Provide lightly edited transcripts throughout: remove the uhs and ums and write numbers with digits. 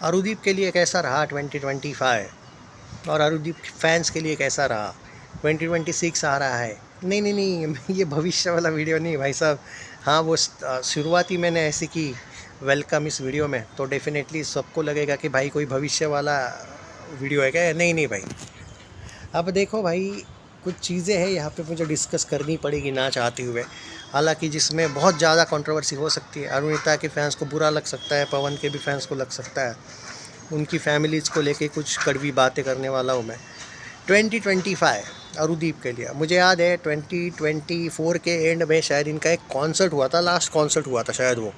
अरुदीप के लिए कैसा रहा 2025 और अरुदीप फैंस के लिए कैसा रहा 2026 आ रहा है। नहीं नहीं नहीं, ये भविष्य वाला वीडियो नहीं भाई साहब। हाँ, वो शुरुआत ही मैंने ऐसी की वेलकम इस वीडियो में, तो डेफिनेटली सबको लगेगा कि भाई कोई भविष्य वाला वीडियो है क्या। नहीं नहीं भाई, अब देखो भाई, कुछ चीज़ें हैं यहाँ पे मुझे डिस्कस करनी पड़ेगी ना चाहते हुए, हालांकि जिसमें बहुत ज़्यादा कंट्रोवर्सी हो सकती है। अरुणिता के फैंस को बुरा लग सकता है, पवन के भी फैंस को लग सकता है, उनकी फैमिलीज़ को लेके कुछ कड़वी बातें करने वाला हूँ मैं। 2025 अरुदीप के लिए मुझे याद है 2024 के एंड में शायद इनका एक कॉन्सर्ट हुआ था, लास्ट कॉन्सर्ट हुआ था शायद वो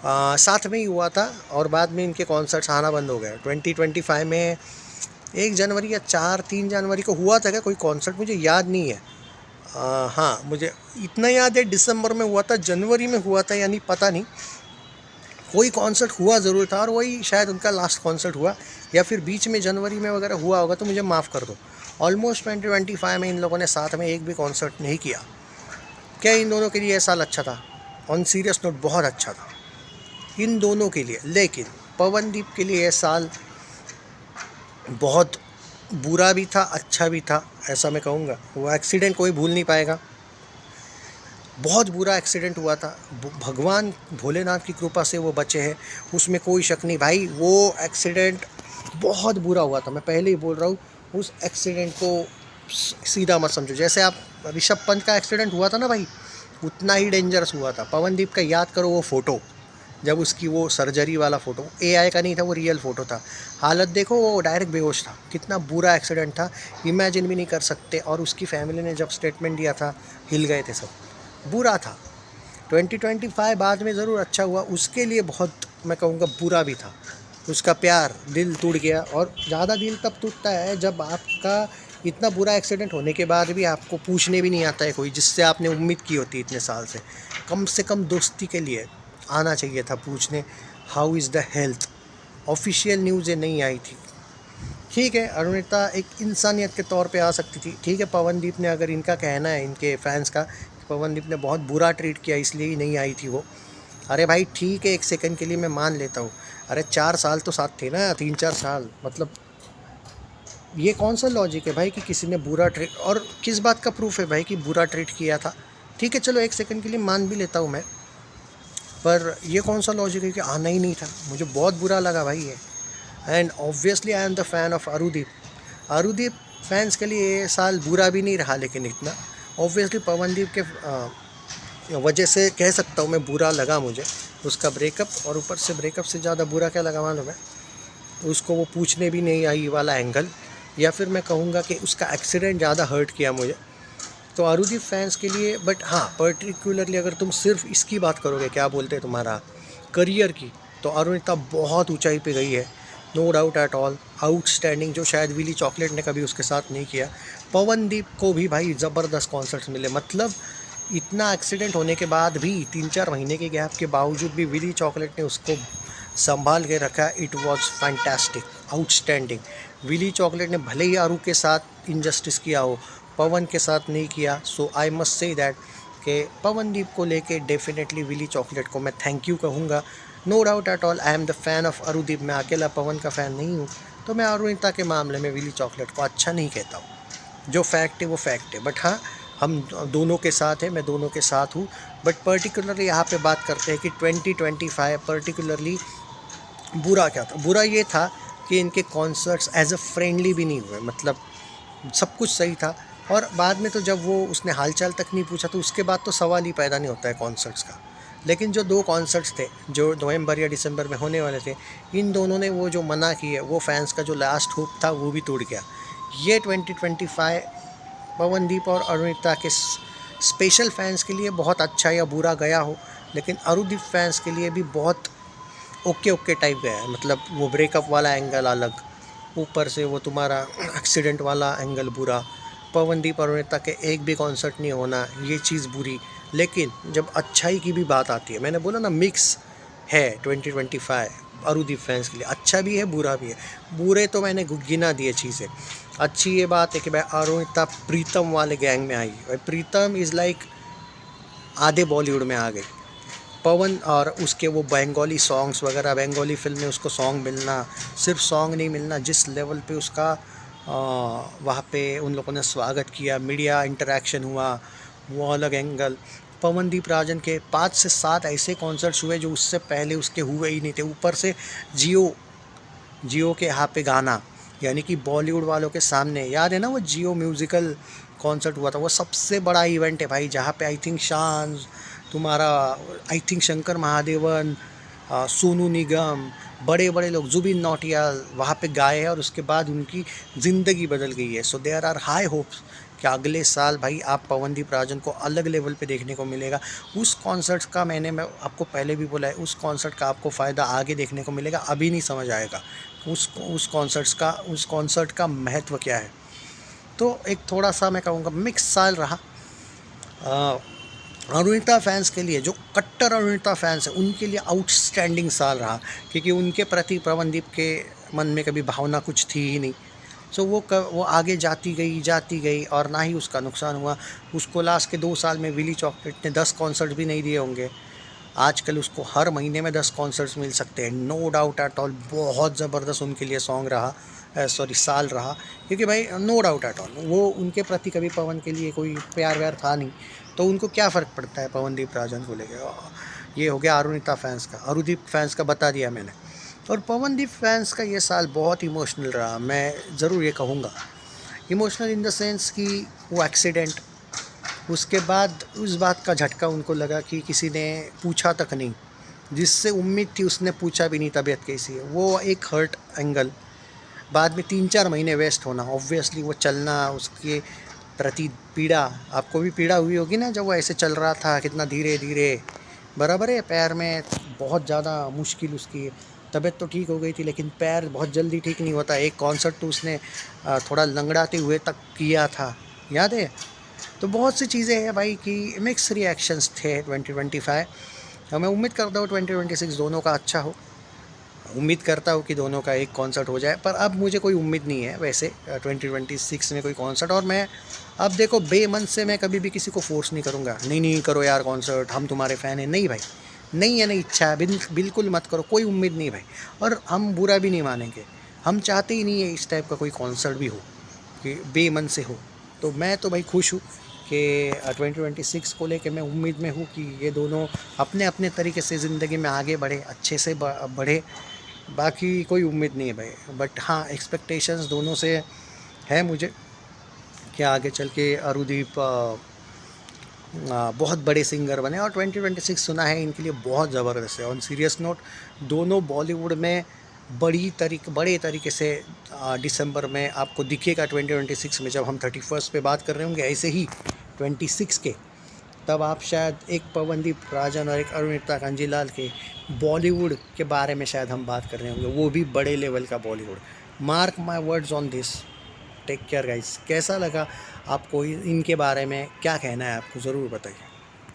साथ में ही हुआ था, और बाद में इनके कॉन्सर्ट्स आना बंद हो गए। 2025 में 1 जनवरी या 3 जनवरी को हुआ था क्या कोई कॉन्सर्ट, मुझे याद नहीं है। हाँ, मुझे इतना याद है दिसंबर में हुआ था, जनवरी में हुआ था, यानी पता नहीं, कोई कॉन्सर्ट हुआ ज़रूर था और वही शायद उनका लास्ट कॉन्सर्ट हुआ, या फिर बीच में जनवरी में वगैरह हुआ होगा, तो मुझे माफ़ कर दो। ऑलमोस्ट 2025 में इन लोगों ने साथ में एक भी कॉन्सर्ट नहीं किया। क्या इन दोनों के लिए यह साल अच्छा था? ऑन सीरियस नोट बहुत अच्छा था इन दोनों के लिए, लेकिन पवनदीप के लिए यह साल बहुत बुरा भी था, अच्छा भी था, ऐसा मैं कहूँगा। वो एक्सीडेंट कोई भूल नहीं पाएगा, बहुत बुरा एक्सीडेंट हुआ था। भगवान भोलेनाथ की कृपा से वो बचे हैं, उसमें कोई शक नहीं भाई। वो एक्सीडेंट बहुत बुरा हुआ था, मैं पहले ही बोल रहा हूँ। उस एक्सीडेंट को सीधा मत समझो, जैसे आप ऋषभ पंत का एक्सीडेंट हुआ था ना भाई, उतना ही डेंजरस हुआ था। पवनदीप का याद करो वो फ़ोटो, जब उसकी वो सर्जरी वाला फ़ोटो AI का नहीं था, वो रियल फ़ोटो था। हालत देखो, वो डायरेक्ट बेहोश था। कितना बुरा एक्सीडेंट था, इमेजिन भी नहीं कर सकते। और उसकी फैमिली ने जब स्टेटमेंट दिया था, हिल गए थे सब, बुरा था। 2025 बाद में ज़रूर अच्छा हुआ, उसके लिए बहुत मैं कहूँगा बुरा भी था। उसका प्यार दिल टूट गया, और ज़्यादा दिल तब टूटता है जब आपका इतना बुरा एक्सीडेंट होने के बाद भी आपको पूछने भी नहीं आता है कोई, जिससे आपने उम्मीद की होती है इतने साल से कम दोस्ती के लिए आना चाहिए था पूछने, how is the health. Official न्यूज़ें नहीं आई थी। ठीक है, अरुणिता एक इंसानियत के तौर पे आ सकती थी। ठीक है, पवनदीप ने, अगर इनका कहना है इनके फैंस का, पवनदीप ने बहुत बुरा ट्रीट किया इसलिए ही नहीं आई थी वो। अरे भाई ठीक है, 1 सेकंड के लिए मैं मान लेता हूँ। अरे 4 साल तो साथ थे ना, 3-4 साल, मतलब ये कौन सा लॉजिक है भाई कि किसी ने बुरा ट्रीट, और किस बात का प्रूफ है भाई कि बुरा ट्रीट किया था? ठीक है चलो, 1 सेकंड के लिए मान भी लेता हूँ मैं, पर ये कौन सा लॉजिक है कि आना ही नहीं था? मुझे बहुत बुरा लगा भाई ये। And obviously I am the fan of Arudeep fans के लिए ये साल बुरा भी नहीं रहा, लेकिन इतना ऑब्वियसली पवनदीप के वजह से कह सकता हूँ मैं, बुरा लगा मुझे उसका ब्रेकअप। और ऊपर से ब्रेकअप से ज़्यादा बुरा क्या लगा मालूम है? उसको वो पूछने भी नहीं आई वाला एंगल, या फिर मैं कहूँगा कि उसका एक्सीडेंट ज़्यादा हर्ट किया मुझे। तो अरुदीप फैंस के लिए, बट हाँ, पर्टिकुलरली अगर तुम सिर्फ इसकी बात करोगे, क्या बोलते हैं, तुम्हारा करियर की, तो अरुणिता बहुत ऊंचाई पे गई है, no doubt at all, outstanding, जो शायद विली चॉकलेट ने कभी उसके साथ नहीं किया। पवनदीप को भी भाई ज़बरदस्त कॉन्सर्ट्स मिले, मतलब इतना एक्सीडेंट होने के बाद भी, 3-4 महीने के गैप के बावजूद भी विली चॉकलेट ने उसको संभाल के रखा। It was fantastic, outstanding. Willy chocolate ने भले ही आरू के साथ इनजस्टिस किया हो, पवन के साथ नहीं किया। सो आई मस्ट से दैट कि पवनदीप को लेके डेफिनेटली विली चॉकलेट को मैं थैंक यू कहूँगा। No doubt at all, I am the fan of Arudeep. मैं अकेला पवन का फ़ैन नहीं हूँ, तो मैं अरुणिता के मामले में विली चॉकलेट को अच्छा नहीं कहता हूँ। जो फैक्ट है वो फैक्ट है, बट हाँ, हम दोनों के साथ हैं, मैं दोनों के साथ हूँ। बट पर्टिकुलरली यहाँ पे बात करते हैं कि 2025 पर्टिकुलरली बुरा क्या था? बुरा ये था कि इनके कॉन्सर्ट्स एज अ फ्रेंडली भी नहीं हुए, मतलब सब कुछ सही था। और बाद में तो जब वो उसने हालचाल तक नहीं पूछा, तो उसके बाद तो सवाल ही पैदा नहीं होता है कॉन्सर्ट्स का। लेकिन जो 2 कॉन्सर्ट्स थे जो नवंबर या दिसंबर में होने वाले थे, इन दोनों ने वो जो मना की है, वो फैंस का जो लास्ट होप था वो भी टूट गया। ये 2025 पवनदीप और अरुणिता के स्पेशल फैंस के लिए बहुत अच्छा या बुरा गया हो, लेकिन अरुदीप फैंस के लिए भी बहुत ओके टाइप गया है। मतलब वो ब्रेकअप वाला एंगल अलग, ऊपर से वो तुम्हारा एक्सीडेंट वाला एंगल बुरा, पवनदीप और अरुणिता के एक भी कॉन्सर्ट नहीं होना, ये चीज़ बुरी। लेकिन जब अच्छाई की भी बात आती है, मैंने बोला ना, मिक्स है 2025 अरुदीप फैंस के लिए, अच्छा भी है बुरा भी है। बुरे तो मैंने गिना दिए चीज़ें। अच्छी ये बात है कि भाई अरुणिता प्रीतम वाले गैंग में आई। भाई प्रीतम इज़ लाइक आधे बॉलीवुड में आ गई। पवन और उसके वो बंगाली सॉन्ग्स वगैरह, बंगाली फिल्म में उसको सॉन्ग मिलना, सिर्फ सॉन्ग नहीं मिलना, जिस लेवल पे उसका वहाँ पे उन लोगों ने स्वागत किया, मीडिया इंटरेक्शन हुआ, वो अलग एंगल। पवनदीप राजन के 5 से 7 ऐसे कॉन्सर्ट्स हुए जो उससे पहले उसके हुए ही नहीं थे। ऊपर से जियो के यहाँ पे गाना, यानी कि बॉलीवुड वालों के सामने, याद है ना वो जियो म्यूज़िकल कॉन्सर्ट हुआ था, वो सबसे बड़ा इवेंट है भाई, जहाँ पे आई थिंक तुम्हारा आई थिंक शंकर महादेवन, सोनू निगम, बड़े बड़े लोग, जुबिन नौटियाल वहाँ पे गाए हैं और उसके बाद उनकी ज़िंदगी बदल गई है। So there are high hopes कि अगले साल भाई आप पवनदीप राजन को अलग लेवल पे देखने को मिलेगा। उस कॉन्सर्ट का मैं आपको पहले भी बोला है, उस कॉन्सर्ट का आपको फ़ायदा आगे देखने को मिलेगा, अभी नहीं समझ आएगा उस कॉन्सर्ट का महत्व क्या है। तो एक थोड़ा सा मैं कहूँगा मिक्स साल रहा अरुणिता फैंस के लिए, जो कट्टर अरुणिता फैंस हैं उनके लिए आउटस्टैंडिंग साल रहा, क्योंकि उनके प्रति पवनदीप के मन में कभी भावना कुछ थी ही नहीं। सो वो आगे जाती गई और ना ही उसका नुकसान हुआ। उसको लास्ट के 2 साल में विली चॉकलेट ने 10 कॉन्सर्ट भी नहीं दिए होंगे, आजकल उसको हर महीने में 10 कॉन्सर्ट्स मिल सकते हैं, नो डाउट एट ऑल। बहुत ज़बरदस्त उनके लिए साल रहा, क्योंकि भाई नो डाउट एट ऑल वो उनके प्रति कभी पवन के लिए कोई प्यार व्यार था नहीं, तो उनको क्या फ़र्क पड़ता है पवनदीप राजन को लेकर। ये हो गया अरुणिता फैंस का, अरुदीप फैंस का बता दिया मैंने। और पवनदीप फैंस का ये साल बहुत इमोशनल रहा, मैं ज़रूर ये कहूँगा। इमोशनल इन द सेंस कि वो एक्सीडेंट, उसके बाद उस बात का झटका उनको लगा कि किसी ने पूछा तक नहीं, जिससे उम्मीद थी उसने पूछा भी नहीं तबीयत कैसी है, वो एक हर्ट एंगल। बाद में 3-4 महीने वेस्ट होना, ऑब्वियसली वो चलना, उसके प्रति पीड़ा, आपको भी पीड़ा हुई होगी ना जब वो ऐसे चल रहा था, कितना धीरे धीरे, बराबर है, पैर में बहुत ज़्यादा मुश्किल, उसकी तबीयत तो ठीक हो गई थी लेकिन पैर बहुत जल्दी ठीक नहीं होता। एक कॉन्सर्ट तो उसने थोड़ा लंगड़ाते हुए तक किया था, याद है। तो बहुत सी चीज़ें हैं भाई कि मिक्स रिएक्शंस थे 2025। और मैं उम्मीद करता हूँ 2026 दोनों का अच्छा हो, उम्मीद करता हूँ कि दोनों का एक कॉन्सर्ट हो जाए, पर अब मुझे कोई उम्मीद नहीं है वैसे 2026 में कोई कॉन्सर्ट। और मैं अब देखो बेमन से मैं कभी भी किसी को फोर्स नहीं करूँगा, नहीं करो यार कॉन्सर्ट, हम तुम्हारे फ़ैन हैं, नहीं भाई, नहीं है, नहीं इच्छा है, बिल्कुल मत करो, कोई उम्मीद नहीं भाई। और हम बुरा भी नहीं मानेंगे, हम चाहते ही नहीं है इस टाइप का कोई कॉन्सर्ट भी हो कि बेमन से हो। तो मैं तो भाई खुश हूँ कि 2026 को लेके मैं उम्मीद में हूँ कि ये दोनों अपने अपने तरीके से ज़िंदगी में आगे बढ़े, अच्छे से बढ़े। बाकी कोई उम्मीद नहीं है भाई, बट हाँ एक्सपेक्टेशंस दोनों से है मुझे कि आगे चल के अरुदीप बहुत बड़े सिंगर बने। और 2026 सुना है इनके लिए बहुत ज़बरदस्त है। ऑन सीरियस नोट, दोनों बॉलीवुड में बड़े तरीके से दिसंबर में आपको दिखेगा 2026 में, जब हम 31 पे बात कर रहे होंगे ऐसे ही 26 के, तब आप शायद एक पवनदीप राजन और एक अरुणिता कांजीलाल के बॉलीवुड के बारे में शायद हम बात कर रहे होंगे, वो भी बड़े लेवल का Bollywood. Mark my words on this. Take care guys. कैसा लगा आपको, इनके बारे में क्या कहना है आपको, ज़रूर बताइए।